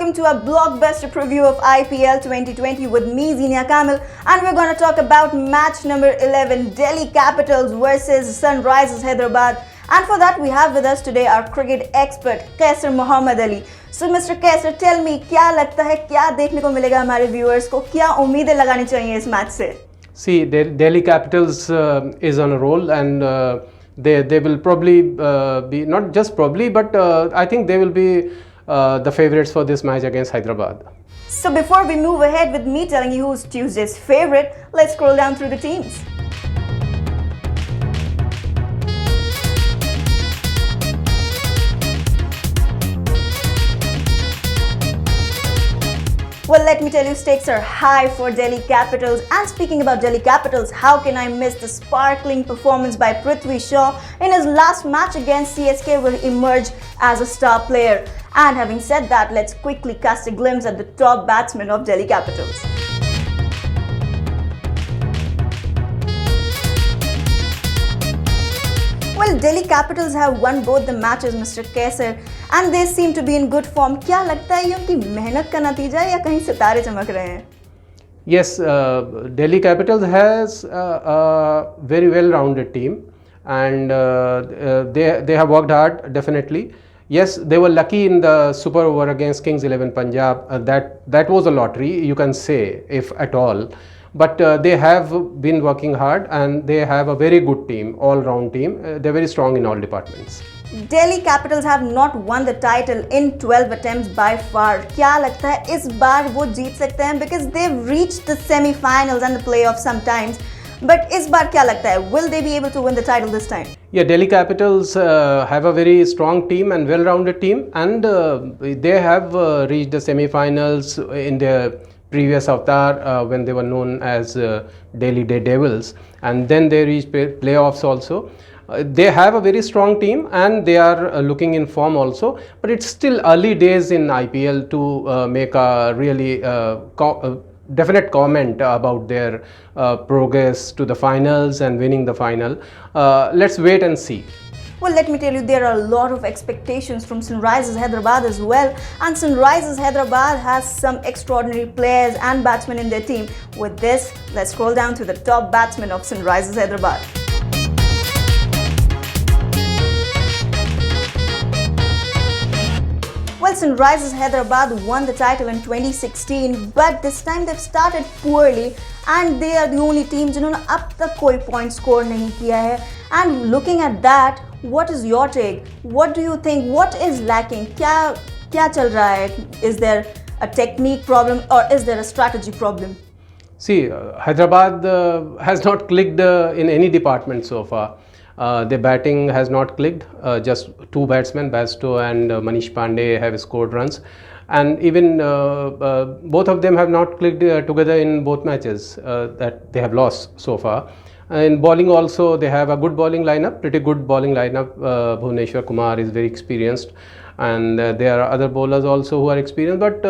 welcome to a blockbuster preview of IPL 2020 with me, Zinia Kamil, and we're going to talk about match number 11, Delhi Capitals versus Sunrisers Hyderabad. And for that, we have with us today our cricket expert, Kaisar Muhammad Ali. So, Mr. Kaisar, tell me, क्या लगता है, क्या देखने को मिलेगा हमारे viewers को, क्या उम्मीदें लगानी चाहिए इस मैच से? See, Delhi Capitals is on a roll, and they will probably be, not just probably, but I think they will be the favourites for this match against Hyderabad. So before we move ahead with me telling you who's Tuesday's favourite, let's scroll down through the teams. Well, let me tell you, stakes are high for Delhi Capitals. And speaking about Delhi Capitals, how can I miss the sparkling performance by Prithvi Shaw in his last match against CSK, where he emerged as a star player. And having said that, let's quickly cast a glimpse at the top batsmen of Delhi Capitals. Well, Delhi Capitals have won both the matches, Mr. Kaisar, and they seem to be in good form. क्या लगता है ये उनकी मेहनत का नतीजा है या कहीं सितारे चमक रहे हैं? Yes, Delhi Capitals has a very well-rounded team, and they have worked hard, definitely. Yes, they were lucky in the super over against Kings 11 Punjab. That was a lottery, you can say, if at all. But they have been working hard, and they have a very good team, all-round team. They're very strong in all departments. Delhi Capitals have not won the title in 12 attempts by far. क्या लगता है इस बार वो जीत सकते हैं? Because they've reached the semi-finals and the playoffs sometimes. But इस बार क्या लगता है? Will they be able to win the title this time? Yeah, Delhi Capitals have a very strong team and well-rounded team, and they have reached the semi-finals in their previous avatar when they were known as Delhi Daredevils, and then they reached playoffs also. They have a very strong team, and they are looking in form also, but it's still early days in IPL to make a really definite comment about their progress to the finals and winning the final. Let's wait and see. Well, let me tell you, there are a lot of expectations from Sunrisers Hyderabad as well, and Sunrisers Hyderabad has some extraordinary players and batsmen in their team. With this, let's scroll down to the top batsmen of Sunrisers Hyderabad. Well, Sunrisers Hyderabad won the title in 2016, but this time they've started poorly, and they are the only team जिन्होंने अब तक कोई point score नहीं किया है. And looking at that, what is your take? What do you think? What is lacking? क्या चल रहा है? Is there a technique problem or is there a strategy problem? See, Hyderabad has not clicked in any department so far. Their batting has not clicked. Just two batsmen, Bairstow and Manish Pandey, have scored runs, and even both of them have not clicked together in both matches that they have lost so far. In bowling also, they have a good bowling lineup, pretty good bowling lineup. Bhuvneshwar Kumar is very experienced, and there are other bowlers also who are experienced. But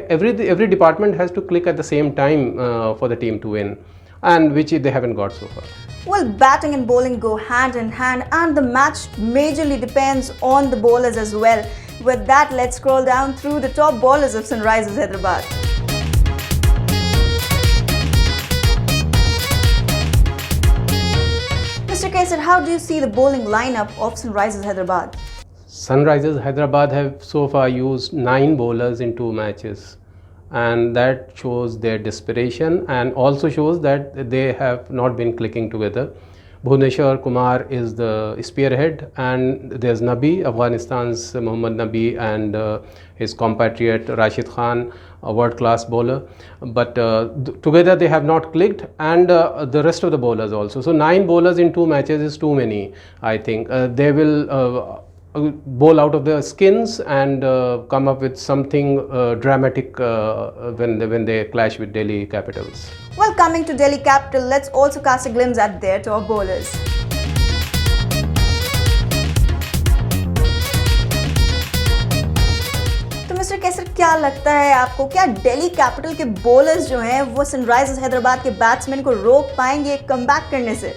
every department has to click at the same time for the team to win, and which they haven't got so far. Well, batting and bowling go hand in hand, and the match majorly depends on the bowlers as well. With that, let's scroll down through the top bowlers of Sunrisers Hyderabad. Mr. Kaisar, how do you see the bowling lineup of Sunrisers Hyderabad? Sunrisers Hyderabad have so far used 9 bowlers in 2 matches. And that shows their desperation, and also shows that they have not been clicking together. Bhuvneshwar Kumar is the spearhead, and there's Nabi, Afghanistan's Mohammad Nabi, and his compatriot Rashid Khan, a world-class bowler. But together they have not clicked, and the rest of the bowlers also. So 9 bowlers in 2 matches is too many, I think. They will bowl out of their skins and come up with something dramatic when they clash with Delhi Capitals. Well, coming to Delhi Capital, let's also cast a glimpse at their top bowlers. तो mister कैसर, क्या लगता है आपको, क्या Delhi capital के bowlers जो हैं वो सनराइजर्स हैदराबाद के बैट्समैन को रोक पाएंगे कमबैक करने से?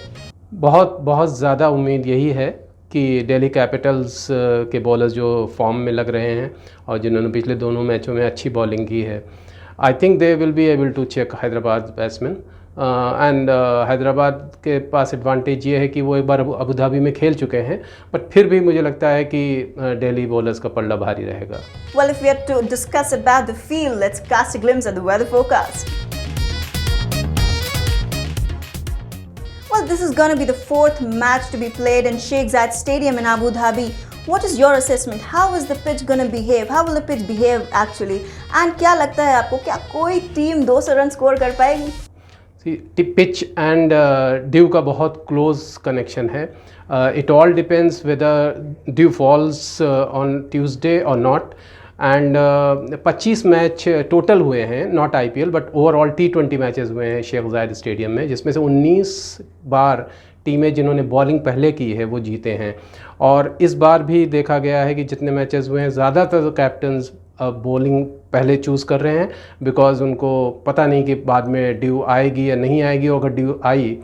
बहुत ज़्यादा उम्मीद यही है कि दिल्ली कैपिटल्स के बॉलर्स जो फॉर्म में लग रहे हैं और जिन्होंने पिछले दोनों मैचों में अच्छी बॉलिंग की है, I think they will be able to check Hyderabad batsman. And Hyderabad के पास एडवांटेज ये है कि वो एक बार अबू धाबी में खेल चुके हैं, बट फिर भी मुझे लगता है कि दिल्ली बॉलर्स का पल्ला भारी रहेगा। Well, if we are to discuss about the field, let's cast a glimpse at the weather forecast. Well, this is going to be the fourth match to be played in Sheikh Zayed Stadium in Abu Dhabi. What is your assessment? How is the pitch going to behave? How will the pitch behave actually? And क्या लगता है आपको, क्या कोई team 200 run score कर पाएगी? Pitch and due का बहुत क्लोज कनेक्शन है। It all depends weather due falls on Tuesday और नॉट। एंड 25 मैच टोटल हुए हैं, not IPL but overall T20 matches हुए हैं शेख जायद स्टेडियम में, जिसमें से 19 बार टीमें जिन्होंने बॉलिंग पहले की है वो जीते हैं। और इस बार भी देखा गया है कि जितने मैचेस हुए हैं ज़्यादातर कैप्टन्स बॉलिंग पहले चूज़ कर रहे हैं, बिकॉज उनको पता नहीं कि बाद में ड्यू आएगी या नहीं आएगी, और अगर ड्यू आई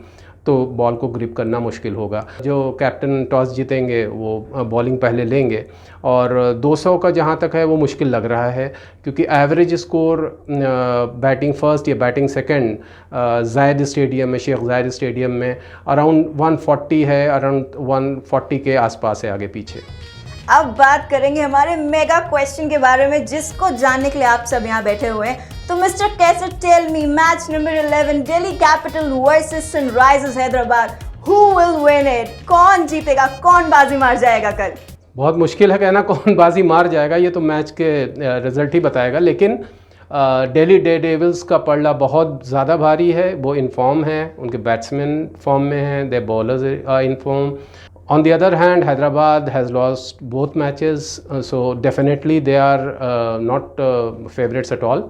तो बॉल को ग्रिप करना मुश्किल होगा। जो कैप्टन टॉस जीतेंगे वो बॉलिंग पहले लेंगे, और 200 का जहाँ तक है वो मुश्किल लग रहा है, क्योंकि एवरेज स्कोर बैटिंग फर्स्ट या बैटिंग सेकंड जायद स्टेडियम में, शेख जायद स्टेडियम में अराउंड 140 है, अराउंड 140 के आसपास है आगे पीछे। अब बात करेंगे हमारे मेगा क्वेश्चन के बारे में, जिसको जानने के लिए आप सब यहाँ बैठे हुए हैं। तो mister Qaiser, tell me, match number 11 Delhi capital versus Sunrisers Hyderabad, who will win it? कौन जीतेगा, कौन बाजी मार जाएगा कल? बहुत मुश्किल है कहना कौन बाजी मार जाएगा, ये तो मैच के रिजल्ट ही बताएगा। लेकिन दिल्ली डेयरडेविल्स का पलड़ा बहुत ज़्यादा भारी है। वो इन फॉर्म है, उनके बैट्समैन फॉर्म में हैं, they bowlers are in form. On the other hand, Hyderabad has lost both matches, so definitely they are not favorites at all.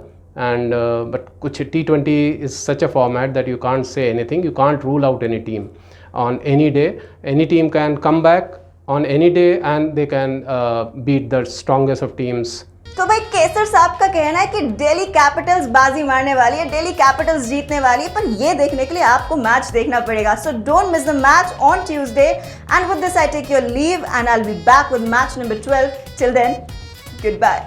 And but kuch T20 is such a format that you can't say anything. You can't rule out any team on any day. Any team can come back on any day, and they can beat the strongest of teams. तो भाई केसर साहब का कहना है कि Delhi Capitals बाजी मारने वाली है, दिल्ली कैपिटल्स जीतने वाली है, पर ये देखने के लिए आपको मैच देखना पड़ेगा। So don't miss the match on Tuesday, and with this I take your leave and I will be back with match number 12. Till then, good bye.